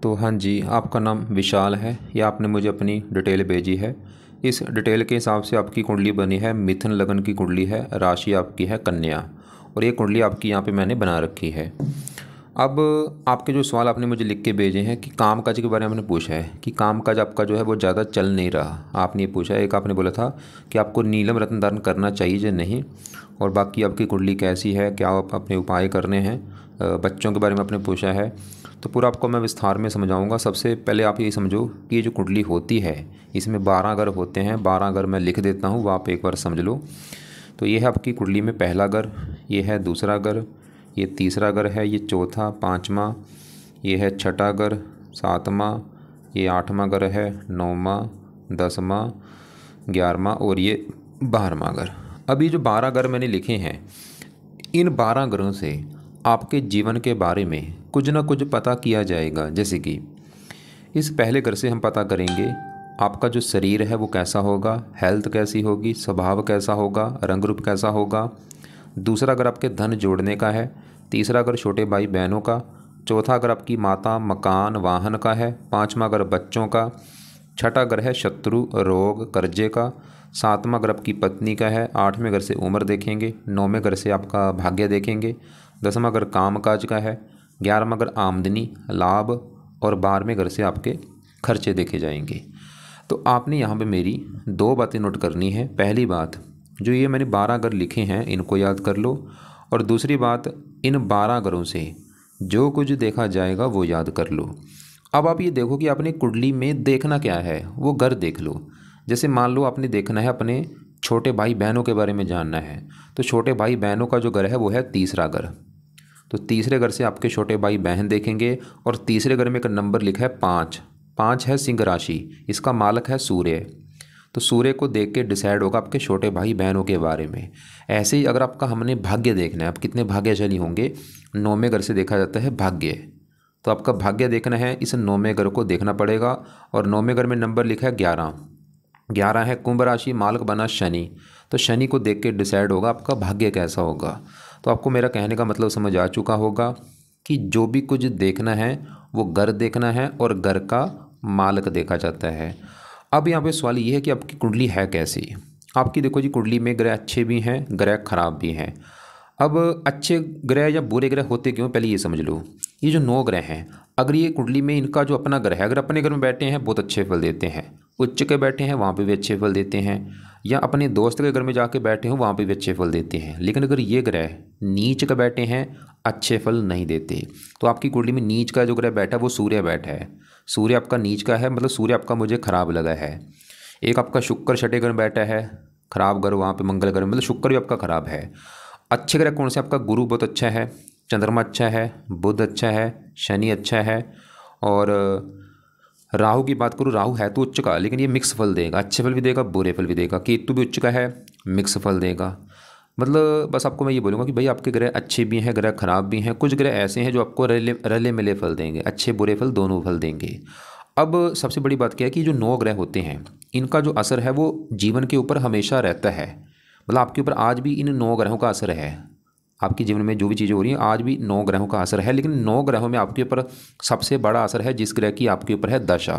तो हाँ जी, आपका नाम विशाल है या आपने मुझे अपनी डिटेल भेजी है। इस डिटेल के हिसाब से आपकी कुंडली बनी है, मिथुन लगन की कुंडली है, राशि आपकी है कन्या और ये कुंडली आपकी यहाँ पे मैंने बना रखी है। अब आपके जो सवाल आपने मुझे लिख के भेजे हैं कि काम काज के बारे में आपने पूछा है कि काम काज आपका जो है वो ज़्यादा चल नहीं रहा। आपने ये पूछा है, एक आपने बोला था कि आपको नीलम रत्न धारण करना चाहिए या नहीं, और बाकी आपकी कुंडली कैसी है, क्या आप अपने उपाय करने हैं, बच्चों के बारे में आपने पूछा है। तो पूरा आपको मैं विस्तार में समझाऊंगा। सबसे पहले आप ये समझो कि ये जो कुंडली होती है इसमें 12 घर होते हैं। 12 घर मैं लिख देता हूँ, वो आप एक बार समझ लो। तो ये है आपकी कुंडली में पहला घर, ये है दूसरा घर, ये तीसरा घर है, ये चौथा, पाँचवा, ये है छठा घर, सातवां, ये आठवां घर है, नौवां, 10वां, 11वां और ये 12वां घर। अभी जो 12 घर मैंने लिखे हैं, इन 12 घरों से आपके जीवन के बारे में कुछ ना कुछ पता किया जाएगा। जैसे कि इस पहले घर से हम पता करेंगे आपका जो शरीर है वो कैसा होगा, हेल्थ कैसी होगी, स्वभाव कैसा होगा, रंग रूप कैसा होगा। दूसरा घर आपके धन जोड़ने का है। तीसरा घर छोटे भाई बहनों का। चौथा घर आपकी माता, मकान, वाहन का है। पाँचवा घर बच्चों का। छठा घर है शत्रु, रोग, कर्जे का। सातवां घर आपकी पत्नी का है। आठवें घर से उम्र देखेंगे। नौवें घर से आपका भाग्य देखेंगे। 10वां घर काम काज का है। 11वां घर आमदनी, लाभ और 12वें घर से आपके खर्चे देखे जाएंगे। तो आपने यहाँ पे मेरी 2 बातें नोट करनी है। पहली बात, जो ये मैंने 12 घर लिखे हैं इनको याद कर लो, और दूसरी बात, इन 12 घरों से जो कुछ देखा जाएगा वो याद कर लो। अब आप ये देखो कि आपने कुंडली में देखना क्या है, वो घर देख लो। जैसे मान लो आपने देखना है अपने छोटे भाई बहनों के बारे में जानना है, तो छोटे भाई बहनों का जो घर है वो है तीसरा घर। तो तीसरे घर से आपके छोटे भाई बहन देखेंगे, और तीसरे घर में एक नंबर लिखा है 5। 5 है सिंह राशि, इसका मालक है सूर्य। तो सूर्य को देख के डिसाइड होगा आपके छोटे भाई बहनों के बारे में। ऐसे ही अगर आपका हमने भाग्य देखना है, आप कितने भाग्यशाली होंगे, 9वें घर से देखा जाता है भाग्य। तो आपका भाग्य देखना है, इस 9वें घर को देखना पड़ेगा। और 9वें घर में नंबर लिखा है 11। 11 है कुंभ राशि, मालक बना शनि। तो शनि को देख के डिसाइड होगा आपका भाग्य कैसा होगा। तो आपको मेरा कहने का मतलब समझ आ चुका होगा कि जो भी कुछ देखना है वो घर देखना है, और घर का मालक देखा जाता है। अब यहाँ पे सवाल ये है कि आपकी कुंडली है कैसी। आपकी देखो जी, कुंडली में ग्रह अच्छे भी हैं, ग्रह खराब भी हैं। अब अच्छे ग्रह या बुरे ग्रह होते क्यों, पहले ये समझ लो। ये जो 9 ग्रह हैं, अगर ये कुंडली में इनका जो अपना ग्रह है, अगर अपने घर में बैठे हैं बहुत अच्छे फल देते हैं, उच्च के बैठे हैं वहाँ पे भी अच्छे फल देते हैं, या अपने दोस्त के घर में जाके बैठे हो वहाँ पे भी अच्छे फल देते हैं। लेकिन अगर ये ग्रह नीच का बैठे हैं, अच्छे फल नहीं देते। तो आपकी कुंडली में नीच का जो ग्रह बैठा है वो सूर्य बैठा है। सूर्य आपका नीच का है, मतलब सूर्य आपका मुझे खराब लगा है। एक आपका शुक्र छठे घर में बैठा है, खराब घर, वहाँ पे मंगल घर, मतलब शुक्र भी आपका खराब है। अच्छे ग्रह कौन से, आपका गुरु बहुत अच्छा है, चंद्रमा अच्छा है, बुध अच्छा है, शनि अच्छा है, और राहु की बात करूँ, राहु है तो उच्च का, लेकिन ये मिक्स फल देगा, अच्छे फल भी देगा बुरे फल भी देगा। केतु भी उच्च का है, मिक्स फल देगा। मतलब बस आपको मैं ये बोलूँगा कि भाई आपके ग्रह अच्छे भी हैं, ग्रह खराब भी हैं। कुछ ग्रह ऐसे हैं जो आपको रले रले मिले फल देंगे, अच्छे बुरे फल दोनों फल देंगे। अब सबसे बड़ी बात क्या है कि जो 9 ग्रह होते हैं इनका जो असर है वो जीवन के ऊपर हमेशा रहता है। मतलब आपके ऊपर आज भी इन 9 ग्रहों का असर है। आपके जीवन में जो भी चीज़ें हो रही हैं आज भी 9 ग्रहों का असर है, लेकिन 9 ग्रहों में आपके ऊपर सबसे बड़ा असर है जिस ग्रह की आपके ऊपर है दशा।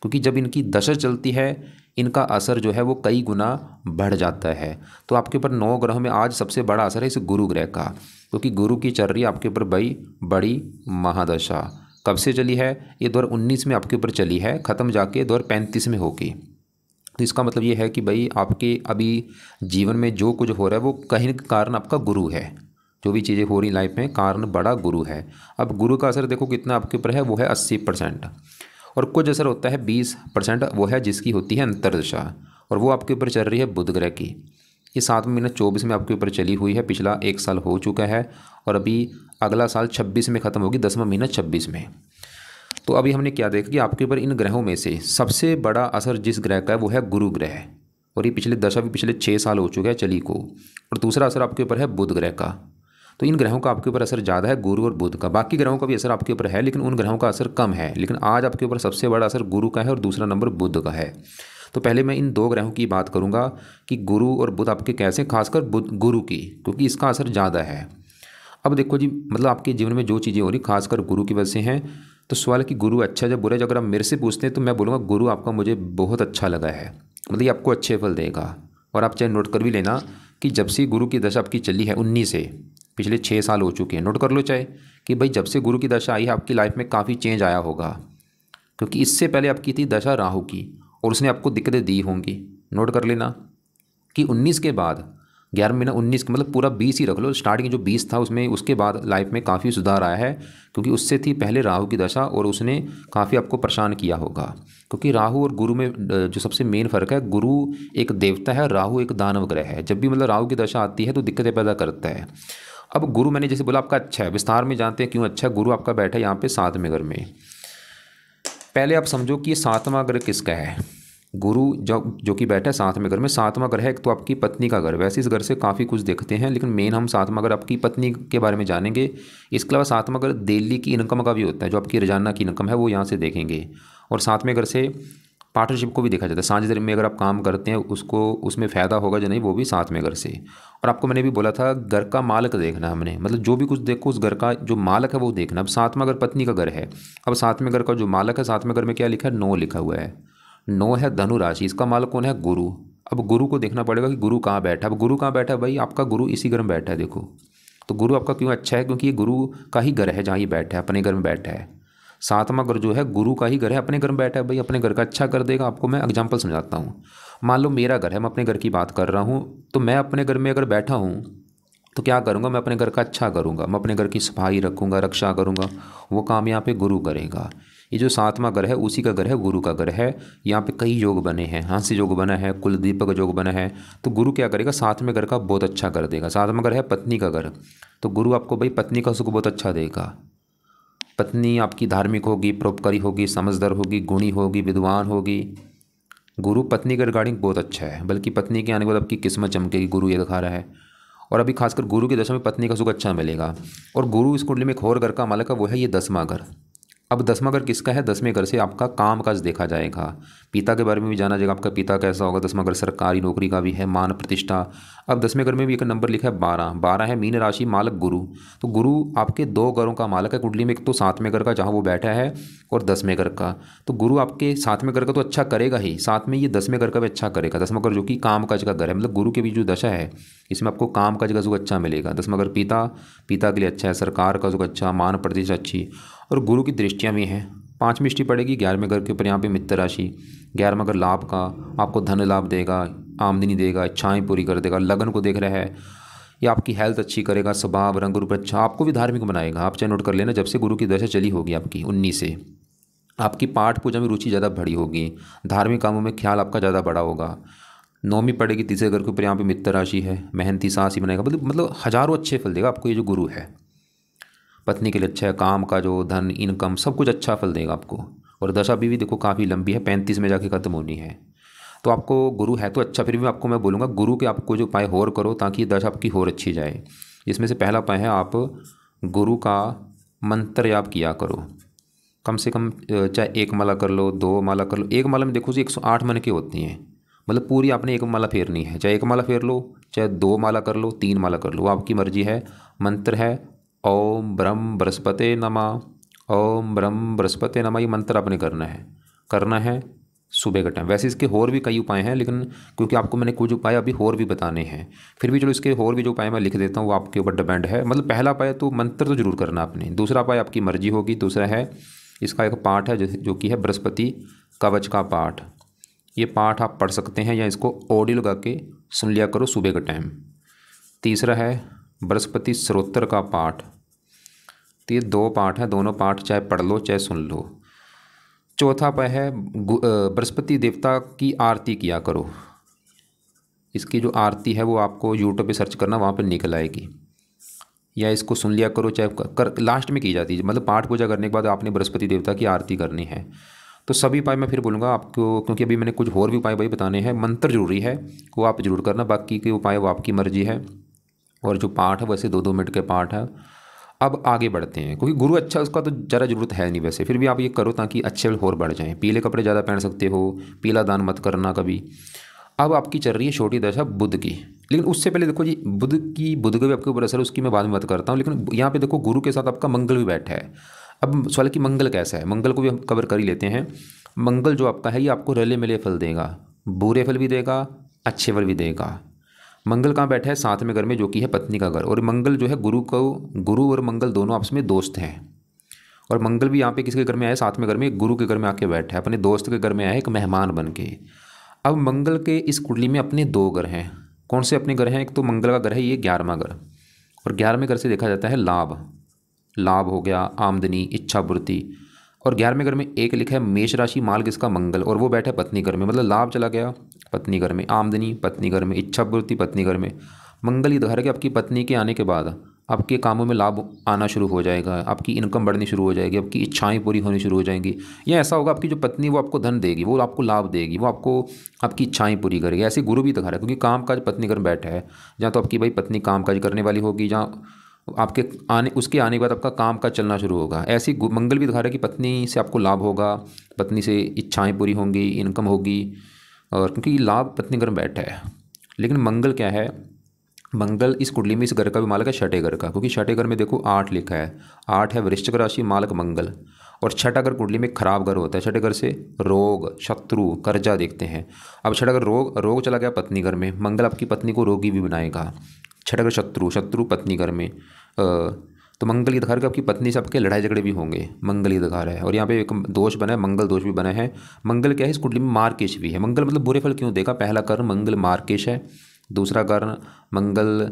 क्योंकि जब इनकी दशा चलती है इनका असर जो है वो कई गुना बढ़ जाता है। तो आपके ऊपर 9 ग्रहों में आज सबसे बड़ा असर है इस गुरु ग्रह का, क्योंकि गुरु की चल रही है आपके ऊपर बड़ी महादशा। कब से चली है, ये 2019 में आपके ऊपर चली है, ख़त्म जाके 2035 में होगी। तो इसका मतलब ये है कि भाई आपके अभी जीवन में जो कुछ हो रहा है वो कहीं ना कारण आपका गुरु है। जो भी चीज़ें हो रही लाइफ में कारण बड़ा गुरु है। अब गुरु का असर देखो कितना आपके ऊपर है, वो है 80%। और कुछ असर होता है 20%, वो है जिसकी होती है अंतर्दशा, और वो आपके ऊपर चल रही है बुध ग्रह की। ये 7वां महीना 24 में आपके ऊपर चली हुई है, पिछला 1 साल हो चुका है, और अभी अगला साल 26 में ख़त्म होगी, 10वां महीना 26 में। तो अभी हमने क्या देखा कि आपके ऊपर इन ग्रहों में से सबसे बड़ा असर जिस ग्रह का है वो है गुरु ग्रह, और ये पिछले दशा भी पिछले 6 साल हो चुके हैं चली को। और दूसरा असर आपके ऊपर है बुध ग्रह का। तो इन ग्रहों का आपके ऊपर असर ज़्यादा है, गुरु और बुध का। बाकी ग्रहों का भी असर आपके ऊपर है, लेकिन उन ग्रहों का असर कम है। लेकिन आज आपके ऊपर सबसे बड़ा असर गुरु का है और दूसरा नंबर बुध का है। तो पहले मैं इन 2 ग्रहों की बात करूंगा कि गुरु और बुध आपके कैसे, खासकर बुध गुरु की, क्योंकि इसका असर ज़्यादा है। अब देखो जी, मतलब आपके जीवन में जो चीज़ें हो रही खासकर गुरु की वजह से हैं, तो सवाल है कि गुरु अच्छा है बुरा है। अगर आप मेरे से पूछते हैं तो मैं बोलूँगा गुरु आपका मुझे बहुत अच्छा लगा है, मतलब ये आपको अच्छे फल देगा। और आप चाहे नोट कर भी लेना कि जब से गुरु की दशा आपकी चली है 19 से, पिछले 6 साल हो चुके हैं, नोट कर लो चाहे कि भाई जब से गुरु की दशा आई है आपकी लाइफ में काफ़ी चेंज आया होगा, क्योंकि इससे पहले आपकी थी दशा राहु की और उसने आपको दिक्कतें दी होंगी। नोट कर लेना कि 19 के बाद 11 महीना 19 का मतलब पूरा 20 ही रख लो, स्टार्टिंग जो 20 था उसमें, उसके बाद लाइफ में काफ़ी सुधार आया है, क्योंकि उससे थी पहले राहु की दशा और उसने काफ़ी आपको परेशान किया होगा। क्योंकि राहु और गुरु में जो सबसे मेन फ़र्क है, गुरु एक देवता है, राहु एक दानव ग्रह है। जब भी मतलब राहु की दशा आती है तो दिक्कतें पैदा करता है। अब गुरु मैंने जैसे बोला आपका अच्छा है, विस्तार में जानते हैं क्यों अच्छा है। गुरु आपका बैठा है यहाँ पे 7वें घर में। पहले आप समझो कि ये 7वां घर किसका है। गुरु जो कि बैठा है 7वें घर में। 7वां घर है एक तो आपकी पत्नी का घर, वैसे इस घर से काफ़ी कुछ देखते हैं, लेकिन मेन हम 7वां घर आपकी पत्नी के बारे में जानेंगे। इसके अलावा 7वां घर डेली की इनकम का भी होता है, जो आपकी रोजाना की इनकम है वो यहाँ से देखेंगे। और 7वें घर से पार्टनरशिप को भी देखा जाता है, साझेदारी में अगर आप काम करते हैं उसको उसमें फ़ायदा होगा जो नहीं, वो भी 7वें घर से। और आपको मैंने भी बोला था घर का मालक देखना हमने, मतलब जो भी कुछ देखो उस घर का जो मालक है वो देखना। अब 7वां घर पत्नी का घर है, अब 7वें घर का जो मालक है, 7वें घर में क्या लिखा है, 9 लिखा हुआ है। 9 है धनु राशि, इसका मालक कौन है, गुरु। अब गुरु को देखना पड़ेगा कि गुरु कहाँ बैठा है। अब गुरु कहाँ बैठा है, भाई आपका गुरु इसी घर में बैठा है। देखो तो गुरु आपका क्यों अच्छा है, क्योंकि ये गुरु का ही घर है जहाँ ये बैठा है, अपने घर में बैठा है। 7वां घर जो है गुरु का ही घर है, अपने घर में बैठा है। भाई अपने घर का अच्छा कर देगा। आपको मैं एग्जांपल समझाता हूँ। मान लो मेरा घर है, मैं अपने घर की बात कर रहा हूँ, तो मैं अपने घर में अगर बैठा हूँ तो क्या करूँगा, मैं अपने घर का अच्छा करूँगा, मैं अपने घर की सफाई रखूँगा, रक्षा करूँगा, वो काम यहाँ पे गुरु करेगा। ये जो 7वां घर है उसी का घर है, गुरु का घर है। यहाँ पे कई योग बने हैं, हांस्य योग बना है, कुलदीपक योग बना है। तो गुरु क्या करेगा, 7वें घर का बहुत अच्छा कर देगा। 7वां घर है पत्नी का घर, तो गुरु आपको भाई पत्नी का सुख बहुत अच्छा देगा। पत्नी आपकी धार्मिक होगी, परोपकारी होगी, समझदार होगी, गुणी होगी, विद्वान होगी। गुरु पत्नी के रिगार्डिंग बहुत अच्छा है, बल्कि पत्नी के आने के बाद आपकी किस्मत चमकेगी, गुरु ये दिखा रहा है। और अभी खासकर गुरु की दशा में पत्नी का सुख अच्छा मिलेगा। और गुरु इस कुंडली में एक और घर का मालिक है, वो है ये 10वां घर। अब 10वां घर किसका है, 10वें घर से आपका काम काज देखा जाएगा, पिता के बारे में भी जाना जाएगा, आपका पिता कैसा होगा। 10वां घर सरकारी नौकरी का भी है, मान प्रतिष्ठा। अब 10वें घर में भी एक नंबर लिखा है 12, 12 है मीन राशि, मालक गुरु। तो गुरु आपके 2 घरों का मालक है कुंडली में, एक तो 7वें घर का जहाँ वो बैठा है और 10वें घर का। तो गुरु आपके 7वें घर का तो अच्छा करेगा ही, साथ में ये 10वें घर का भी अच्छा करेगा। 10वां घर जो कि काम काज का घर है, मतलब गुरु के भी जो दशा है इसमें आपको काम काज का सुख अच्छा मिलेगा। 10वां घर पिता के लिए अच्छा है, सरकार का सुख अच्छा, मान प्रतिष्ठा अच्छी। और गुरु की दृष्टियाँ भी हैं। 5वीं दृष्टि पड़ेगी 11वें घर के ऊपर, यहाँ पे मित्र राशि। 11वां घर लाभ का, आपको धन लाभ देगा, आमदनी देगा, इच्छाएं पूरी कर देगा। लगन को देख रहा है, ये आपकी हेल्थ अच्छी करेगा, स्वभाव रंग रूप अच्छा, आपको भी धार्मिक बनाएगा। आप चाहे नोट कर लेना, जब से गुरु की दशा चली होगी आपकी 19 से, आपकी पाठ पूजा में रुचि ज़्यादा बढ़ी होगी, धार्मिक कामों में ख्याल आपका ज़्यादा बड़ा होगा। 9वीं पड़ेगी 3रे घर के ऊपर, यहाँ पे मित्र राशि है, मेहनती साहसी बनाएगा, मतलब हज़ारों अच्छे फल देगा आपको ये जो गुरु है। पत्नी के लिए अच्छा है, काम का जो धन इनकम सब कुछ अच्छा फल देगा आपको। और दशा भी देखो काफ़ी लंबी है, 35 में जाके ख़त्म होनी है। तो आपको गुरु है तो अच्छा, फिर भी आपको मैं बोलूँगा गुरु के आपको जो उपाय और करो ताकि ये दशा आपकी और अच्छी जाए। इसमें से पहला उपाय है आप गुरु का मंत्र याप किया करो, कम से कम चाहे 1 माला कर लो, 2 माला कर लो। 1 माला में देखो जी 108 मन की होती हैं, मतलब पूरी आपने 1 माला फेरनी है। चाहे 1 माला फेर लो, चाहे 2 माला कर लो, 3 माला कर लो, वो आपकी मर्जी है। मंत्र है ओम ब्रह्म बृहस्पते नमः, ओम ब्रह्म बृहस्पते नमः। ये मंत्र आपने करना है सुबह का टाइम। वैसे इसके और भी कई उपाय हैं, लेकिन क्योंकि आपको मैंने कुछ उपाय अभी और भी बताने हैं, फिर भी चलो इसके और भी जो उपाय मैं लिख देता हूँ वो आपके ऊपर डिपेंड है। मतलब पहला उपाय तो मंत्र तो जरूर करना आपने, दूसरा उपाय आपकी मर्जी होगी। दूसरा है इसका एक पाठ है जो कि है बृहस्पति कवच का पाठ। ये पाठ आप पढ़ सकते हैं या इसको ऑडियो लगा के सुन लिया करो सुबह का टाइम। तीसरा है बृहस्पति स्तोत्र का पाठ। तो ये 2 पाठ हैं, दोनों पाठ चाहे पढ़ लो चाहे सुन लो। चौथा उपाय है बृहस्पति देवता की आरती किया करो। इसकी जो आरती है वो आपको यूट्यूब पे सर्च करना, वहाँ पे निकल आएगी, या इसको सुन लिया करो। चाहे लास्ट में की जाती है, मतलब पाठ पूजा करने के बाद आपने बृहस्पति देवता की आरती करनी है। तो सभी उपाय मैं फिर बोलूँगा आपको, क्योंकि अभी मैंने कुछ और भी उपाय भाई बताने हैं। मंत्र जरूरी है, वो आप जरूर करना, बाकी के उपाय वो आपकी मर्जी है। और जो पाठ है वैसे 2-2 मिनट के पाठ है। अब आगे बढ़ते हैं, क्योंकि गुरु अच्छा उसका तो ज़रा ज़रूरत है नहीं, वैसे फिर भी आप ये करो ताकि अच्छे और बढ़ जाएँ। पीले कपड़े ज़्यादा पहन सकते हो, पीला दान मत करना कभी। अब आपकी चल रही है छोटी दशा बुध की। लेकिन उससे पहले देखो जी, बुध का भी आपके ऊपर असर है, उसकी मैं बाद में बात करता हूँ। लेकिन यहाँ पे देखो गुरु के साथ आपका मंगल भी बैठा है। अब सवाल है कि मंगल कैसा है, मंगल को भी हम कवर कर ही लेते हैं। मंगल जो आपका है ये आपको रले मिले फल देगा, बुरे फल भी देगा, अच्छे फल भी देगा। मंगल कहाँ बैठा है, साथ में घर में, जो कि है पत्नी का घर। और मंगल जो है गुरु और मंगल दोनों आपस में दोस्त हैं। और मंगल भी यहाँ पे किसके घर में आया, साथ में घर में, गुरु के घर में आके बैठा है, अपने दोस्त के घर में आया है एक मेहमान बन के। अब मंगल के इस कुंडली में अपने दो घर हैं। कौन से अपने घर हैं, एक तो मंगल का घर है ये 11वां घर, और 11वें घर से देखा जाता है लाभ, लाभ हो गया, आमदनी, इच्छा पूर्ति। और 11वें घर में एक लिखा है मेष राशि मार्ग इसका मंगल, और वो बैठा है पत्नी घर में, मतलब लाभ चला गया पत्नी घर में, आमदनी पत्नी घर में, इच्छा पूर्ति पत्नी घर में। मंगल ये दिखा रहा है कि आपकी पत्नी के आने के बाद आपके कामों में लाभ आना शुरू हो जाएगा, आपकी इनकम बढ़नी शुरू हो जाएगी, आपकी इच्छाएं पूरी होनी शुरू हो जाएंगी। या ऐसा होगा आपकी जो पत्नी वो आपको धन देगी, वो आपको लाभ देगी, वो आपको आपकी इच्छाएं पूरी करेगी। ऐसे गुरु भी दिखा रहा है, क्योंकि काम काज पत्नी घर में बैठा है, जहाँ तो आपकी भाई पत्नी काम काज करने वाली होगी, जहाँ आपके उसके आने के बाद आपका काम काज चलना शुरू होगा। ऐसे ही मंगल भी दिखा रहा है कि पत्नी से आपको लाभ होगा, पत्नी से इच्छाएँ पूरी होंगी, इनकम होगी, और क्योंकि लाभ पत्नी घर में बैठा है। लेकिन मंगल क्या है, मंगल इस कुंडली में इस घर का भी मालक है छठे घर का, क्योंकि छठे घर में देखो 8 लिखा है, 8 है वृश्चिक राशि मालक मंगल। और छठा घर कुंडली में खराब घर होता है, छठे घर से रोग, शत्रु, कर्जा देखते हैं। अब छठा घर रोग चला गया पत्नी घर में, मंगल आपकी पत्नी को रोगी भी बनाएगा। छठा घर शत्रु पत्नी घर में, तो मंगल ये दिखा रहा है कि आपकी पत्नी से आपके लड़ाई झगड़े भी होंगे, मंगल ये दिखा रहा है। और यहाँ पे एक दोष बना है, मंगल दोष भी बना है। मंगल क्या है, इस कुंडली में मार्केश भी है। मंगल मतलब बुरे फल क्यों देगा, पहला कारण मंगल मार्केश है, दूसरा कारण मंगल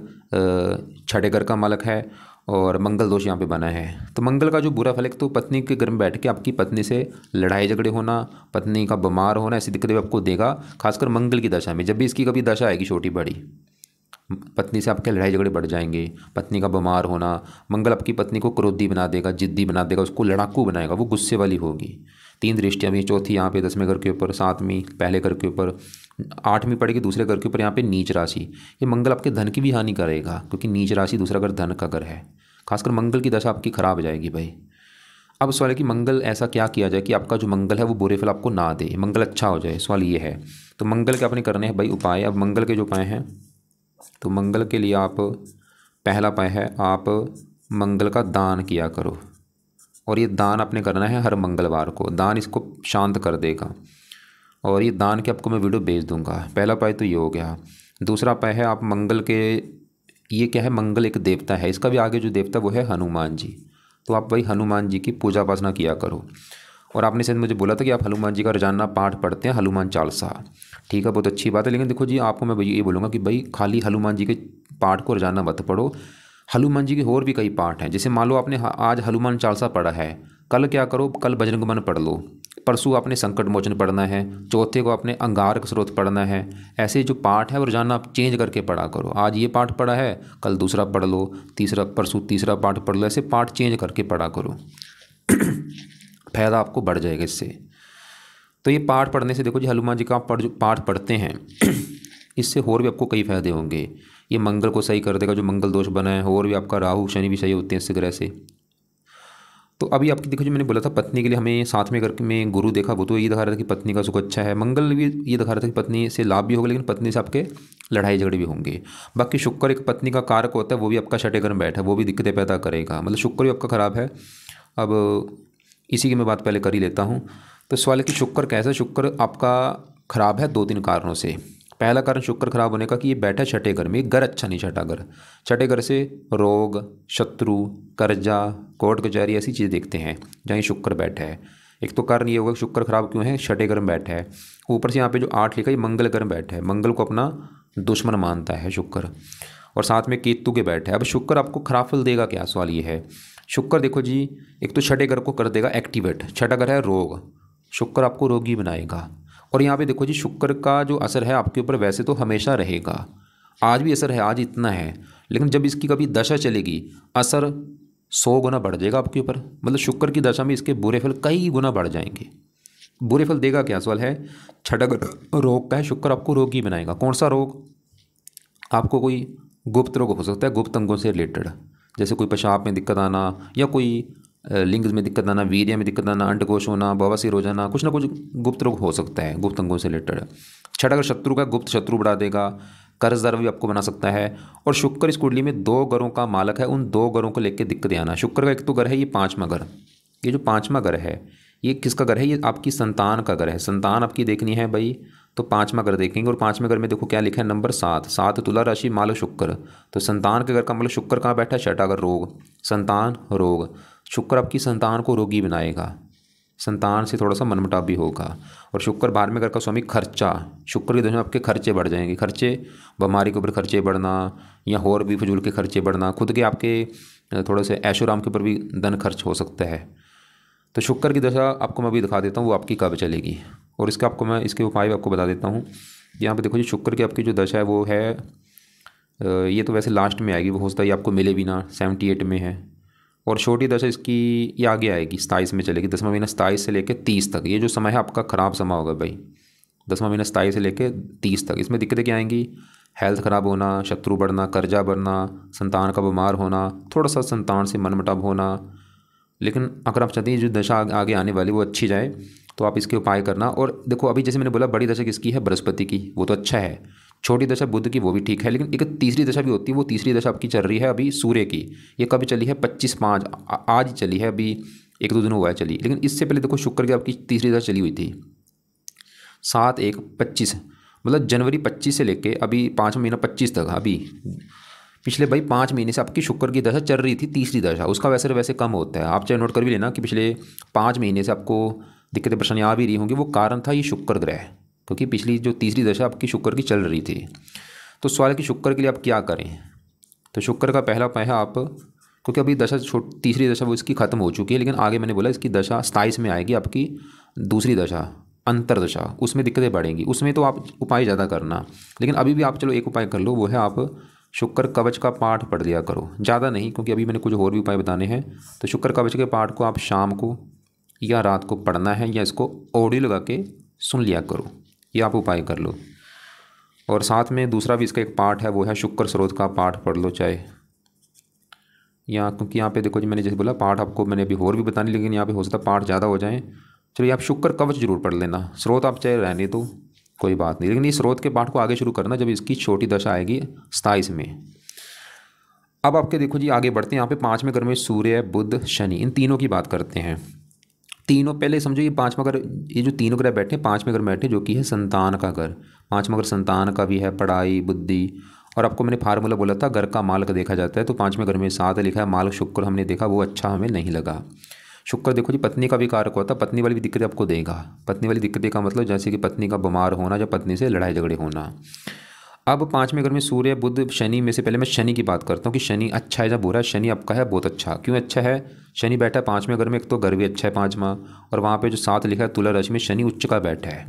छठे घर का मालक है, और मंगल दोष यहाँ पे बना है। तो मंगल का जो बुरा फल है, तो पत्नी के घर में बैठ के आपकी पत्नी से लड़ाई झगड़े होना, पत्नी का बीमार होना, ऐसी दिक्कतें आपको देगा, खासकर मंगल की दशा में। जब भी इसकी कभी दशा आएगी छोटी बड़ी, पत्नी से आपके लड़ाई झगड़े बढ़ जाएंगे, पत्नी का बीमार होना। मंगल आपकी पत्नी को क्रोधी बना देगा, जिद्दी बना देगा, उसको लड़ाकू बनाएगा, वो गुस्से वाली होगी। 3 दृष्टियाँ भी, चौथी यहाँ पे 10वें घर के ऊपर, 7वीं पहले घर के ऊपर, 8वीं पड़ेगी दूसरे घर के ऊपर, यहाँ पे नीच राशि। ये मंगल आपके धन की भी हानि करेगा, क्योंकि नीच राशि दूसरा घर धन का घर है। खासकर मंगल की दशा आपकी खराब हो जाएगी भाई। अब सवाल है कि मंगल ऐसा क्या किया जाए कि आपका जो मंगल है वो बुरे फल आपको ना दे, मंगल अच्छा हो जाए, सवाल ये है। तो मंगल के आपने करने हैं भाई उपाय। अब मंगल के जो उपाय हैं, तो मंगल के लिए आप पहला उपाय है, आप मंगल का दान किया करो। और ये दान आपने करना है हर मंगलवार को, दान इसको शांत कर देगा। और ये दान के आपको मैं वीडियो भेज दूंगा। पहला उपाय तो ये हो गया। दूसरा उपाय है, आप मंगल के, ये क्या है, मंगल एक देवता है, इसका भी आगे जो देवता वो है हनुमान जी। तो आप भाई हनुमान जी की पूजा उपासना किया करो। और आपने शायद मुझे बोला था कि आप हनुमान जी का रोजाना पाठ पढ़ते हैं, हनुमान चालीसा, ठीक है, बहुत अच्छी बात है। लेकिन देखो जी, आपको मैं ये बोलूँगा कि भाई खाली हनुमान जी के पाठ को रोजाना मत पढ़ो, हनुमान जी के और भी कई पाठ हैं। जैसे मान लो आपने आज हनुमान चालीसा पढ़ा है, कल क्या करो, कल बजरंग बन पढ़ लो, परसों आपने संकट मोचन पढ़ना है, चौथे को आपने अंगारक स्रोत पढ़ना है। ऐसे जो पाठ है वो रोजाना आप चेंज करके पढ़ा करो। आज ये पाठ पढ़ा है, कल दूसरा पढ़ लो, परसों तीसरा पाठ पढ़ लो, ऐसे पाठ चेंज करके पढ़ा करो। फायदा आपको बढ़ जाएगा इससे। तो ये पाठ पढ़ने से देखो जी, हनुमान जी का आप जो पाठ पढ़ते हैं इससे और भी आपको कई फायदे होंगे। ये मंगल को सही कर देगा, जो मंगल दोष बना है, और भी आपका राहु शनि भी सही होते हैं इससे ग्रह से। तो अभी आपकी देखो, जो मैंने बोला था पत्नी के लिए हमें साथ में करके में गुरु देखा, वो तो ये दिखा रहा था कि पत्नी का सुख अच्छा है। मंगल भी ये दिखा रहा था कि पत्नी से लाभ भी होगा, लेकिन पत्नी से आपके लड़ाई झगड़े भी होंगे। बाकी शुक्र एक पत्नी का कारक होता है, वो भी आपका छठे घर में बैठा है, वो भी दिक्कतें पैदा करेगा, मतलब शुक्र भी आपका खराब है। अब इसी की मैं बात पहले कर ही लेता हूँ। तो सवाल है कि शुक्र कैसा, शुक्र आपका खराब है 2-3 कारणों से। पहला कारण शुक्र खराब होने का कि ये बैठा छठे घर में, घर अच्छा नहीं छठा घर, छठे घर से रोग, शत्रु, कर्जा, कोर्ट कचहरी ऐसी चीज़ देखते हैं जहाँ शुक्र बैठा है। एक तो कारण ये होगा कि शुक्र खराब क्यों है, छठे घर में बैठा है। ऊपर से यहाँ पे जो 8 लिखा है, ये मंगल घर में बैठा है, मंगल को अपना दुश्मन मानता है शुक्र, और साथ में केतु के बैठा है। अब शुक्र आपको खराब फल देगा क्या, सवाल ये है। शुक्र देखो जी, एक तो छठे घर को कर देगा एक्टिवेट, छठा घर है रोग, शुक्र आपको रोगी बनाएगा। और यहाँ पे देखो जी, शुक्र का जो असर है आपके ऊपर वैसे तो हमेशा रहेगा, आज भी असर है, आज इतना है, लेकिन जब इसकी कभी दशा चलेगी असर 100 गुना बढ़ जाएगा आपके ऊपर। मतलब शुक्र की दशा में इसके बुरे फल कई गुना बढ़ जाएंगे। बुरे फल देगा क्या, सवाल है। छठा रोग का है, शुक्र आपको रोगी बनाएगा। कौन सा रोग, आपको कोई गुप्त रोग हो सकता है, गुप्त अंगों से रिलेटेड, जैसे कोई पेशाब में दिक्कत आना, या कोई लिंग में दिक्कत आना, वीर्य में दिक्कत आना, अंडकोश होना, बवासीर हो जाना, कुछ ना कुछ गुप्त रोग हो सकता है गुप्त अंगों से रिलेटेड। छठा अगर शत्रु का, गुप्त शत्रु बढ़ा देगा, कर्जदार भी आपको बना सकता है। और शुक्र इस कुंडली में 2 घरों का मालक है, उन 2 घरों को लेकर दिक्कतें आना। शुक्र का एक तो घर है ये 5वां घर, ये जो 5वां घर है ये किसका घर है, ये आपकी संतान का घर है। संतान आपकी देखनी है भाई, तो 5वां घर देखेंगे। और 5वें घर में देखो क्या लिखा है, नंबर 7, 7 तुला राशि मालक शुक्र। तो संतान के घर का मतलब शुक्र कहाँ बैठा है, 6ठा घर रोग, संतान रोग। शुक्र आपकी संतान को रोगी बनाएगा, संतान से थोड़ा सा मनमुटाव भी होगा। और शुक्र 12वें घर का स्वामी खर्चा, शुक्र की दशा में आपके खर्चे बढ़ जाएंगे। खर्चे, बीमारी के ऊपर खर्चे बढ़ना या और भी फजूल के खर्चे बढ़ना, खुद के आपके थोड़े से ऐशोराम के ऊपर भी धन खर्च हो सकता है। तो शुक्र की दशा आपको मैं अभी दिखा देता हूँ वो आपकी कब चलेगी, और इसका आपको मैं इसके उपाय आपको बता देता हूँ। यहाँ पे देखो जी, शुक्र की आपकी जो दशा है वो है ये तो वैसे लास्ट में आएगी, वो हो सकता है ये आपको मिले भी ना, 78 में है। और छोटी दशा इसकी ये आगे आएगी, 27 में चलेगी। 10वां महीना 27 से लेकर 30 तक, ये जो समय है आपका ख़राब समय होगा भाई। 10वां महीना 27 से लेकर 30 तक, इसमें दिक्कतें क्या आएंगी, हेल्थ ख़राब होना, शत्रु बढ़ना, कर्जा बढ़ना, संतान का बीमार होना, थोड़ा सा संतान से मनमुटाव होना। लेकिन अगर आप चाहते हैं जो दशा आगे आने वाली वो अच्छी जाए तो आप इसके उपाय करना। और देखो अभी जैसे मैंने बोला बड़ी दशा किसकी है, बृहस्पति की, वो तो अच्छा है। छोटी दशा बुध की, वो भी ठीक है। लेकिन एक तीसरी दशा भी होती है, वो तीसरी दशा आपकी चल रही है अभी सूर्य की। ये कभी चली है 25/5, आज ही चली है, अभी 1-2 दिन हुआ है चली। लेकिन इससे पहले देखो शुक्र की आपकी तीसरी दशा चली हुई थी 7/1/25, मतलब जनवरी 25 से लेके अभी 5वां महीना 25 तक। अभी पिछले भाई 5 महीने से आपकी शुक्र की दशा चल रही थी, तीसरी दशा। उसका वैसे कम होता है, आप चाहे नोट कर भी लेना कि पिछले 5 महीने से आपको दिक्कतें परेशानियाँ आ भी रही होंगी। वो कारण था ये शुक्र ग्रह, क्योंकि पिछली जो तीसरी दशा आपकी शुक्र की चल रही थी। तो सवाल कि शुक्र के लिए आप क्या करें, तो शुक्र का पहला उपाय है आप, क्योंकि अभी दशा तीसरी दशा वो इसकी ख़त्म हो चुकी है, लेकिन आगे मैंने बोला इसकी दशा 27 में आएगी आपकी दूसरी दशा, अंतरदशा, उसमें दिक्कतें बढ़ेंगी। उसमें तो आप उपाय ज़्यादा करना, लेकिन अभी भी आप चलो एक उपाय कर लो, वो है आप शुक्र कवच का पाठ पढ़ लिया करो। ज़्यादा नहीं, क्योंकि अभी मैंने कुछ और भी उपाय बताने हैं। तो शुक्र कवच के पाठ को आप शाम को या रात को पढ़ना है, या इसको ऑडियो लगा के सुन लिया करो, ये आप उपाय कर लो। और साथ में दूसरा भी इसका एक पाठ है, वो है शुक्र स्रोत का पाठ पढ़ लो चाहे, क्योंकि यहाँ पे देखो जी मैंने जैसे बोला पाठ आपको मैंने अभी और भी बताने, लेकिन यहाँ पे हो सकता है पाठ ज़्यादा हो जाए। चलिए आप शुक्र कवच जरूर पढ़ लेना, स्रोत आप चाहे रहने तो कोई बात नहीं, लेकिन इस स्रोत के पाठ को आगे शुरू करना जब इसकी छोटी दशा आएगी 27 में। अब आपके देखो जी आगे बढ़ते हैं, यहाँ पे 5वें घर में सूर्य, बुध, शनि, इन तीनों की बात करते हैं। तीनों पहले समझो, ये 5वां घर, ये जो तीनों ग्रह बैठे 5वें घर में बैठे, जो कि है संतान का घर। 5वां घर संतान का भी है, पढ़ाई, बुद्धि। और आपको मैंने फार्मूला बोला था, घर का मालक देखा जाता है, तो 5वें घर में 7 लिखा है, मालक शुक्र हमने देखा, वो अच्छा हमें नहीं लगा। शुक्र देखो जी पत्नी का भी कारक होता है, पत्नी वाली भी दिक्कतें आपको देगा। पत्नी वाली दिक्कतें का मतलब जैसे कि पत्नी का बीमार होना या पत्नी से लड़ाई झगड़े होना। अब 5वें घर में सूर्य, बुध, शनि में से पहले मैं शनि की बात करता हूँ कि शनि अच्छा है या बुरा है। शनि आपका है बहुत अच्छा। क्यों अच्छा है, शनि बैठा है 5वें घर में, एक तो घर भी अच्छा है 5वां, और वहाँ पे जो 7 लिखा है तुला राशि में शनि उच्च का बैठा है।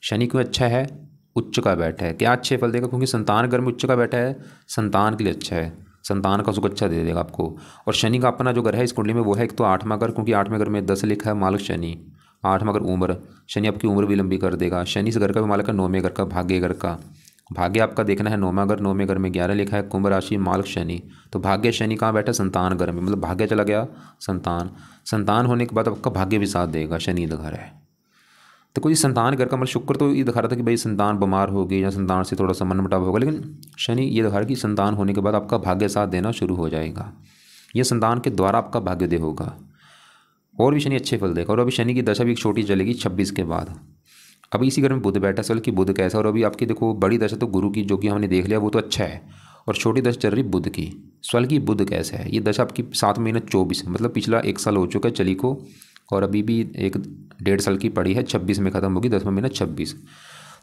शनि क्यों अच्छा है, उच्च का बैठा है, क्या अच्छे फल देगा, क्योंकि संतान घर में उच्च का बैठा है, संतान के लिए अच्छा है, संतान का सुख अच्छा दे देगा आपको। और शनि का अपना जो घर है इस कुंडली में वो है एक तो 8वां घर, क्योंकि 8वें घर में 10 लिखा है, मालक शनि। 8वां घर उम्र, शनि आपकी उम्र भी लंबी कर देगा। शनि इस घर का भी मालक है 9वें घर का, भाग्य घर का। भाग्य आपका देखना है 9वां घर, 9वें घर में 11 लिखा है, कुंभ राशि, मालक शनि। तो भाग्य शनि कहाँ बैठा, संतान घर में, मतलब भाग्य चला गया संतान। संतान होने के बाद आपका भाग्य भी साथ देगा, शनि घर है। तो कोई संतान घर का मतलब शुक्र तो ये दिखा रहा था कि भाई संतान बीमार होगी या संतान से थोड़ा सा मनमुटाव होगा, लेकिन शनि ये दिखा रहा है कि संतान होने के बाद आपका भाग्य साथ देना शुरू हो जाएगा, ये संतान के द्वारा आपका भाग्योदय होगा, और भी शनि अच्छे फल देगा। और अभी शनि की दशा भी छोटी चलेगी 26 के बाद। अभी इसी घर में बुध बैठा, सल कि बुध कैसा, और अभी आपकी देखो बड़ी दशा तो गुरु की, जो कि हमने देख लिया, वो तो अच्छा है, और छोटी दशा चल रही बुध की। स्वल की बुध कैसा है, ये दशा आपकी 7 महीना 24, मतलब पिछला 1 साल हो चुका है चली को, और अभी भी 1-1.5 साल की पड़ी है, 26 में ख़त्म होगी, 10वां महीना 26।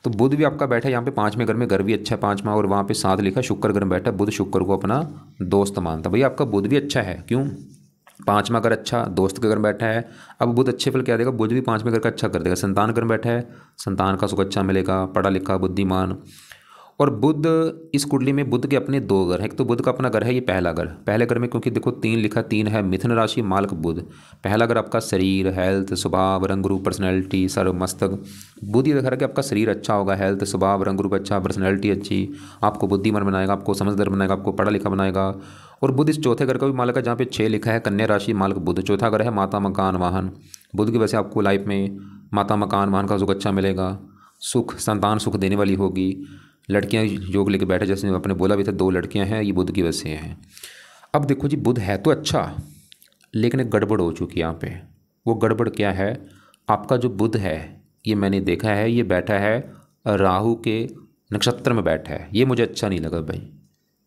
तो बुध भी आपका बैठा है यहाँ पे 5वें घर में, घर भी अच्छा है 5वां, और वहाँ पे 7 लिखा है, शुक्र घर में बैठा है। बुध शुक्र को अपना दोस्त मानता, भैया आपका बुध भी अच्छा है। क्यों, 5वां घर अच्छा, दोस्त के घर में बैठा है। अब बुध अच्छे फल क्या देगा, बुध भी 5वें घर का अच्छा कर देगा। संतान घर में बैठा है, संतान का सुख अच्छा मिलेगा, पढ़ा लिखा बुद्धिमान। और बुध इस कुंडली में बुध के अपने 2 घर हैं, एक तो बुध का अपना घर है ये पहला घर। पहले घर में क्योंकि देखो 3 लिखा, 3 है, मिथुन राशि, मालक बुध। पहला घर आपका शरीर, हेल्थ, स्वभाव, रंग रूप, पर्सनैलिटी, सर्व मस्तक। बुध ये दिखा रहा है कि आपका शरीर अच्छा होगा, हेल्थ, स्वभाव, रंग रूप अच्छा, पर्सनैलिटी अच्छी, आपको बुद्धिमान बनाएगा, आपको समझदार बनाएगा, आपको पढ़ा लिखा बनाएगा। और बुध इस चौथे घर का भी मालक है, जहाँ पे 6 लिखा है, कन्या राशि, मालक बुध। चौथा घर है माता, मकान, वाहन। बुध की वजह से आपको लाइफ में माता, मकान, वाहन का सुख अच्छा मिलेगा, सुख, संतान सुख देने वाली होगी, लड़कियां योग लेके बैठे, जैसे आपने बोला भी था 2 लड़कियां हैं, ये बुध की वजह से हैं। अब देखो जी, बुध है तो अच्छा, लेकिन एक गड़बड़ हो चुकी है यहाँ पे। वो गड़बड़ क्या है? आपका जो बुध है, ये मैंने देखा है, ये बैठा है राहु के नक्षत्र में बैठा है। ये मुझे अच्छा नहीं लगा भाई,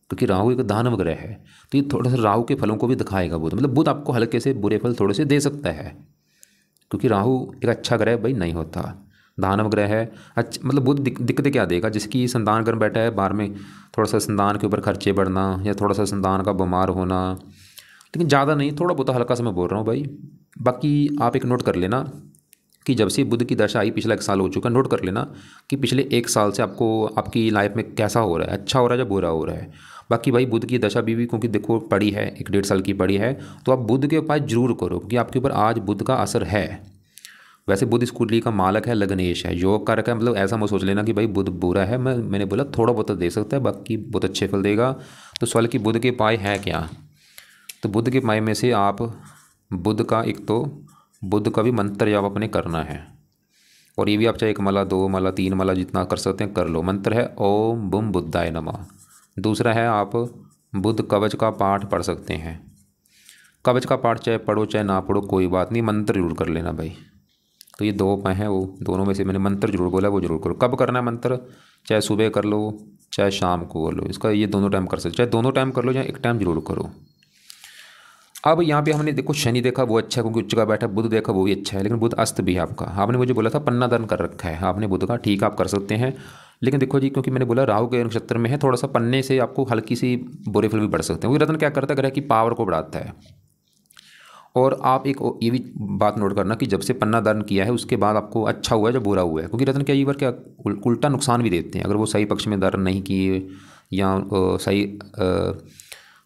क्योंकि राहु एक दानव ग्रह है, तो ये थोड़ा सा राहु के फलों को भी दिखाएगा बुध। मतलब बुध आपको हल्के से बुरे फल थोड़े से दे सकता है, क्योंकि राहु एक अच्छा ग्रह भाई नहीं होता, दानव ग्रह है। अच्छा मतलब बुध दिक्कतें क्या देगा? जिसकी संतान घर बैठा है, बाहर में थोड़ा सा संतान के ऊपर खर्चे बढ़ना, या थोड़ा सा संतान का बीमार होना, लेकिन ज़्यादा नहीं, थोड़ा बहुत हल्का सा मैं बोल रहा हूँ भाई। बाकी आप एक नोट कर लेना कि जब से बुध की दशा आई, पिछला 1 साल हो चुका, नोट कर लेना कि पिछले 1 साल से आपको आपकी लाइफ में कैसा हो रहा है, अच्छा हो रहा है या बुरा हो रहा है। बाकी भाई बुध की दशा भी क्योंकि देखो पड़ी है, 1-1.5 साल की पड़ी है, तो आप बुध के उपाय जरूर करो, क्योंकि आपके ऊपर आज बुध का असर है। वैसे बुध इस कुंडली का मालक है, लग्नेश है, योग कारक है। मतलब ऐसा मत सोच लेना कि भाई बुध बुरा है, मैंने बोला थोड़ा बहुत दे सकता है, बाकी बहुत अच्छे फल देगा। तो सवाल कि बुध के उपाय है क्या? तो बुध के उपाय में से आप बुध का, एक तो बुध का भी मंत्र जाप अपने करना है, और ये भी आप चाहे 1 माला, 2 माला, 3 माला जितना कर सकते हैं कर लो। मंत्र है ओम बुम बुद्धाय नमः। दूसरा है आप बुध कवच का पाठ पढ़ सकते हैं। कवच का पाठ चाहे पढ़ो चाहे ना पढ़ो कोई बात नहीं, मंत्र जरूर कर लेना भाई। तो ये 2 उपाय हैं, वो दोनों में से मैंने मंत्र जरूर बोला, वो जरूर करो। कब करना है मंत्र? चाहे सुबह कर लो चाहे शाम को कर लो, इसका ये दोनों टाइम कर सकते, चाहे दोनों टाइम कर लो, चाहे एक टाइम जरूर करो। अब यहाँ पे हमने देखो शनि देखा, वो अच्छा है क्योंकि उच्च का बैठा। बुध देखा, वो भी अच्छा है, लेकिन बुध अस्त भी है आपका। आपने मुझे बोला था पन्ना दान कर रखा है आपने बुध का, ठीक आप कर सकते हैं, लेकिन देखो जी क्योंकि मैंने बोला राहु के नक्षत्र में है, थोड़ा सा पन्ने से आपको हल्की सी बुरे फल भी बढ़ सकते हैं। क्योंकि रत्न क्या करता है, ग्रह की पावर को बढ़ाता है। और आप एक ये भी बात नोट करना कि जब से पन्ना दान किया है उसके बाद आपको अच्छा हुआ है या बुरा हुआ है, क्योंकि रत्न क्या ये बार क्या उल्टा नुकसान भी देते हैं। अगर वो सही पक्ष में दान नहीं किए या सही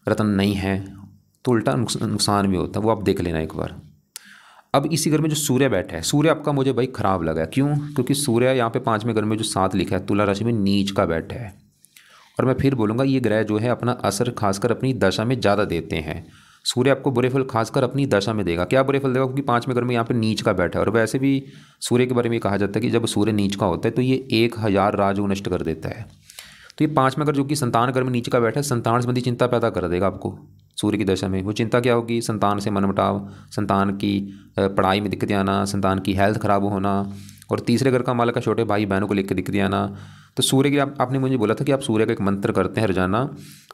रत्न नहीं है तो उल्टा नुकसान भी होता है, वो आप देख लेना एक बार। अब इसी घर में जो सूर्य बैठा है, सूर्य आपका मुझे भाई खराब लगा। क्यों? क्योंकि सूर्य यहाँ पे 5वें घर में जो 7 लिखा है, तुला राशि में नीच का बैठा है। और मैं फिर बोलूँगा ये ग्रह जो है अपना असर खासकर अपनी दशा में ज़्यादा देते हैं। सूर्य आपको बुरे फल खासकर अपनी दशा में देगा। क्या बुरे फल देगा? क्योंकि 5वें घर में यहाँ पे नीच का बैठा है। और वैसे भी सूर्य के बारे में कहा जाता है कि जब सूर्य नीच का होता है तो ये 1000 राजयोग नष्ट कर देता है। तो ये 5वें घर जो कि संतान घर में नीच का बैठा है, संतान संबंधी चिंता पैदा कर देगा आपको सूर्य की दशा में। वो चिंता क्या होगी? संतान से मनमुटाव, संतान की पढ़ाई में दिक्कतें आना, संतान की हेल्थ खराब होना, और तीसरे घर का मालक का छोटे भाई बहनों को लेकर दिक्कतें आना। तो सूर्य की आपने मुझे बोला था कि आप सूर्य का एक मंत्र करते हैं रोजाना,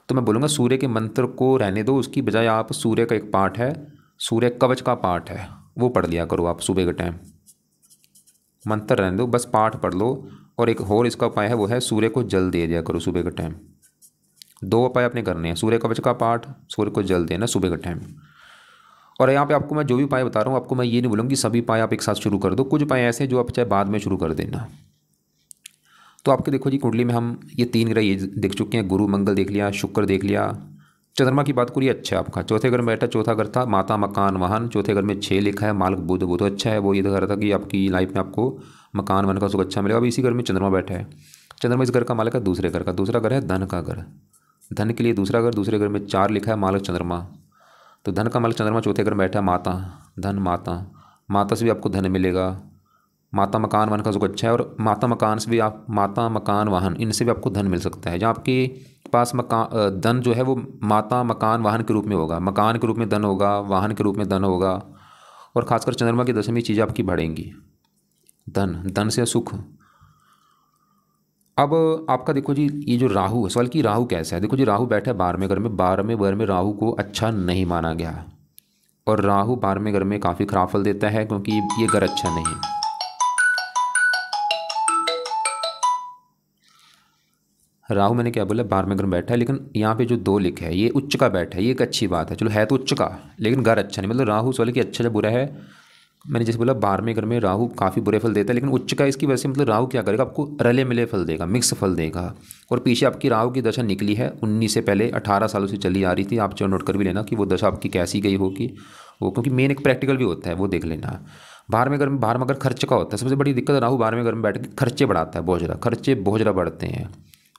तो मैं बोलूँगा सूर्य के मंत्र को रहने दो, उसकी बजाय आप सूर्य का एक पाठ है, सूर्य कवच का पाठ है, वो पढ़ लिया करो आप सुबह के टाइम। मंत्र रहने दो, बस पाठ पढ़ लो। और एक और इसका उपाय है, वो है सूर्य को जल दे दिया करो सुबह के टाइम। 2 उपाय अपने करने हैं, सूर्य कवच का पाठ, सूर्य को जल देना सुबह के टाइम। और यहाँ पे आपको मैं जो भी उपाय बता रहा हूँ, आपको मैं ये नहीं बोलूँगी कि सभी उपाय आप एक साथ शुरू कर दो। कुछ उपाय ऐसे जो आप चाहे बाद में शुरू कर देना। तो आपके देखो जी कुंडली में हम ये 3 ग्रह ये देख चुके हैं, गुरु मंगल देख लिया, शुक्र देख लिया। चंद्रमा की बात करिए, अच्छा है आपका 4थे घर में बैठा, 4था घर था माता मकान वाहन, 4थे घर में 6 लिखा है, मालक बुध, वो तो अच्छा है। वो ये दिखा रहा था कि आपकी लाइफ में आपको मकान वन का सुख अच्छा मिलेगा। अब इसी घर में चंद्रमा बैठा है। चंद्रमा इस घर का मालक है दूसरे घर का, दूसरा घर है धन का घर। धन के लिए दूसरा घर, दूसरे घर में 4 लिखा है, मालक चंद्रमा। तो धन का मालक चंद्रमा 4थे घर में बैठा है, माता धन, माता माता से भी आपको धन मिलेगा। माता मकान वाहन का सुख अच्छा है, और माता मकान से भी आप, माता मकान वाहन इनसे भी आपको धन मिल सकता है। जहाँ आपके पास मकान धन जो है वो माता मकान वाहन के रूप में होगा, मकान के रूप में धन होगा, वाहन के रूप में धन होगा। और खासकर चंद्रमा की दशमी चीज़ें आपकी बढ़ेंगी, धन से सुख। अब आपका देखो जी ये जो राहु है, सवाल कि राहु कैसा है। देखो जी राहु बैठा है 12वें घर में, 12वें घर में राहु को अच्छा नहीं माना गया, और राहु 12वें घर में काफ़ी खराब फल देता है, क्योंकि ये घर अच्छा नहीं है। राहु मैंने क्या बोला 12वें घर में बैठा है, लेकिन यहाँ पे जो 2 लिखा है ये उच्च का बैठा है, ये एक अच्छी बात है। चलो है तो उच्च का, लेकिन घर अच्छा नहीं। मतलब राहु सवाल कि अच्छा या बुरा है, मैंने जैसे बोला 12वें घर में राहु काफ़ी बुरे फल देता है, लेकिन उच्च का इसकी वजह से मतलब राहु क्या करेगा, आपको रले मिले फल देगा, मिक्स फल देगा। और पीछे आपकी राहु की दशा निकली है 19 से पहले 18 सालों से चली आ रही थी। आप जो नोट कर भी लेना कि वो दशा आपकी कैसी गई होगी वो, क्योंकि मेन एक प्रैक्टिकल भी होता है, वो देख लेना। 12वें घर में, 12वां घर खर्च का होता है। सबसे बड़ी दिक्कत राहु 12वें घर में बैठ के खर्चे बढ़ाता है, बहुत ज़्यादा खर्चे बहुत ज़्यादा बढ़ते हैं।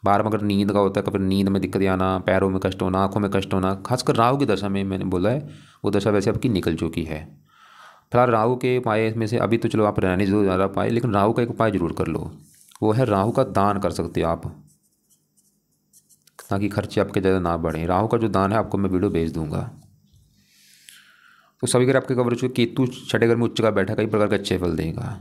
12वां घर नींद का होता है, कभी नींद में दिक्कत आना, पैरों में कष्ट होना, आँखों में कष्ट होना। खासकर राहु की दशा में मैंने बोला है, वो दशा वैसे आपकी निकल चुकी है। फिलहाल राहु के उपाय में से अभी तो चलो आप रहने जो ज़्यादा उपाय, लेकिन राहु का एक उपाय जरूर कर लो, वो है राहु का दान कर सकते हो आप। ताकि खर्चे आपके ज़्यादा ना बढ़ें। राहु का जो दान है आपको मैं वीडियो भेज दूँगा। तो सभी अगर आपके कवरेज को केतु छठे घर में उच्च का बैठा कई प्रकार के अच्छे फल देगा।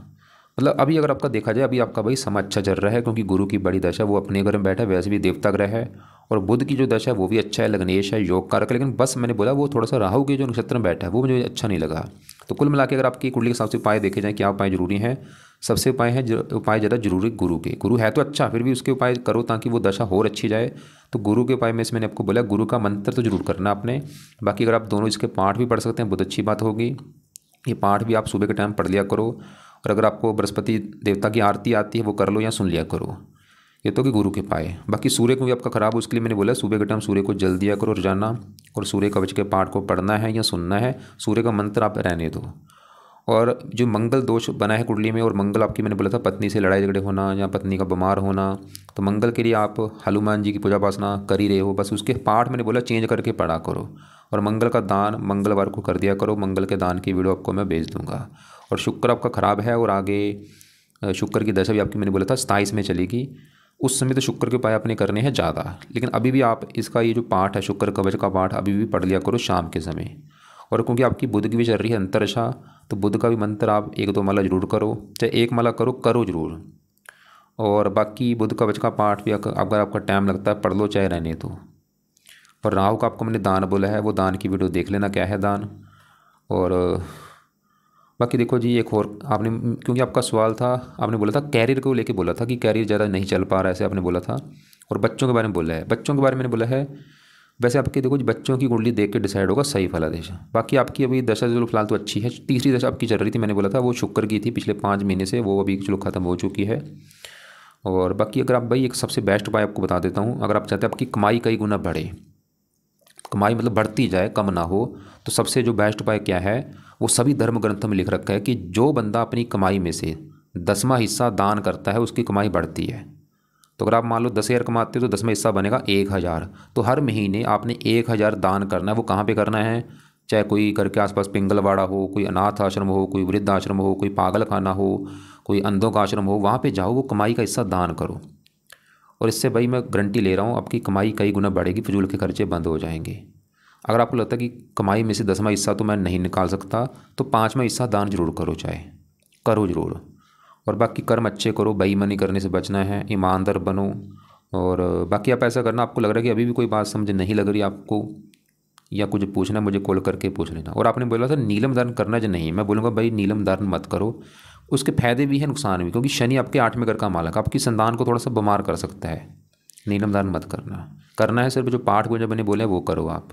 मतलब अभी अगर आपका देखा जाए, अभी आपका भाई समय अच्छा चल रहा है, क्योंकि गुरु की बड़ी दशा वो अपने घर में बैठा है, वैसे भी देवता ग्रह है। और बुध की जो दशा है वो भी अच्छा है, लग्नेश है, योग कारक है। लेकिन बस मैंने बोला वो थोड़ा सा राहु के जो नक्षत्र में बैठा है वो मुझे अच्छा नहीं लगा। तो कुल मिला के अगर आपकी कुंडली के हिसाब से उपाय देखे जाएँ, क्या उपाय जरूरी हैं? सबसे उपाय ज़्यादा जरूरी गुरु के। गुरु है तो अच्छा, फिर भी उसके उपाय करो ताकि वो दशा और अच्छी जाए। तो गुरु के उपाय में से मैंने आपको बोला गुरु का मंत्र तो जरूर करना आपने। बाकी अगर आप दोनों इसके पाठ भी पढ़ सकते हैं बहुत अच्छी बात होगी। ये पाठ भी आप सुबह के टाइम पढ़ लिया करो। और अगर आपको बृहस्पति देवता की आरती आती है वो कर लो या सुन लिया करो। ये तो कि गुरु के पाए। बाकी सूर्य को भी आपका खराब हो, उसके लिए मैंने बोला सुबह के टाइम सूर्य को जल दिया करो रोजाना। और सूर्य कवच के पाठ को पढ़ना है या सुनना है। सूर्य का मंत्र आप रहने दो। और जो मंगल दोष बना है कुंडली में, और मंगल आपकी मैंने बोला था पत्नी से लड़ाई झगड़े होना या पत्नी का बीमार होना, तो मंगल के लिए आप हनुमान जी की पूजा उपासना कर ही रहे हो, बस उसके पाठ मैंने बोला चेंज करके पढ़ा करो। और मंगल का दान मंगलवार को कर दिया करो। मंगल के दान की वीडियो आपको मैं भेज दूंगा। और शुक्र आपका ख़राब है, और आगे शुक्र की दशा भी आपकी मैंने बोला था 27 में चलेगी। उस समय तो शुक्र के उपाय अपने करने हैं ज़्यादा। लेकिन अभी भी आप इसका ये जो पाठ है शुक्र कवच का पाठ अभी भी पढ़ लिया करो शाम के समय। और क्योंकि आपकी बुध की भी चल रही है अंतरदशा, तो बुध का भी मंत्र आप 1-2 माला जरूर करो, चाहे 1 माला करो जरूर। और बाकी बुध कवच का पाठ भी अगर आपका टाइम लगता है पढ़ लो, चाहे रहने दो। और राहु का आपको मैंने दान बोला है, वो दान की वीडियो देख लेना क्या है दान। और बाकी देखो जी, एक और आपने, क्योंकि आपका सवाल था, आपने बोला था कैरियर को लेके बोला था कि कैरियर ज़्यादा नहीं चल पा रहा है, ऐसे आपने बोला था। और बच्चों के बारे में बोला है, बच्चों के बारे में मैंने बोला है वैसे आपके देखो जी बच्चों की कुंडली देख के डिसाइड होगा सही फलादेश। बाकी आपकी अभी दशा चलो फिलहाल तो अच्छी है। तीसरी दशा आपकी चल रही थी, मैंने बोला था वो शुक्र की थी पिछले 5 महीने से, वो अभी चलो ख़त्म हो चुकी है। और बाकी अगर आप भाई एक सबसे बेस्ट उपाय आपको बता देता हूँ, अगर आप चाहते हैं आपकी कमाई कई गुना बढ़े, कमाई मतलब बढ़ती जाए कम ना हो, तो सबसे जो बेस्ट उपाय क्या है, वो सभी धर्म ग्रंथों में लिख रखा है कि जो बंदा अपनी कमाई में से 10वां हिस्सा दान करता है उसकी कमाई बढ़ती है। तो अगर आप मान लो 10,000 कमाते हो तो 10वां हिस्सा बनेगा 1,000। तो हर महीने आपने 1,000 दान करना है। वो कहाँ पे करना है? चाहे कोई घर के आसपास पिंगलवाड़ा हो, कोई अनाथ आश्रम हो, कोई वृद्ध आश्रम हो, कोई पागल खाना हो, कोई अंधों का आश्रम हो, वहाँ पे जाओ, वो कमाई का हिस्सा दान करो। और इससे भाई मैं गारंटी ले रहा हूँ आपकी कमाई कई गुना बढ़ेगी, फिजूल के खर्चे बंद हो जाएंगे। अगर आपको लगता है कि कमाई में से 10वां हिस्सा तो मैं नहीं निकाल सकता, तो 5वां हिस्सा दान जरूर करो, चाहे करो जरूर। और बाकी कर्म अच्छे करो, बेईमानी करने से बचना है, ईमानदार बनो। और बाकी आप ऐसा करना, आपको लग रहा है कि अभी भी कोई बात समझ नहीं लग रही आपको या कुछ पूछना, मुझे कॉल करके पूछ लेना। और आपने बोला था नीलम दान करना जो नहीं, मैं बोलूँगा भाई नीलम दान मत करो। उसके फायदे भी हैं नुकसान भी, क्योंकि शनि आपके 8वें घर का मालक आपकी संतान को थोड़ा सा बीमार कर सकता है। नीलम दान मत करना, करना है सिर्फ जो पाठ को जब मैंने बोले वो करो आप।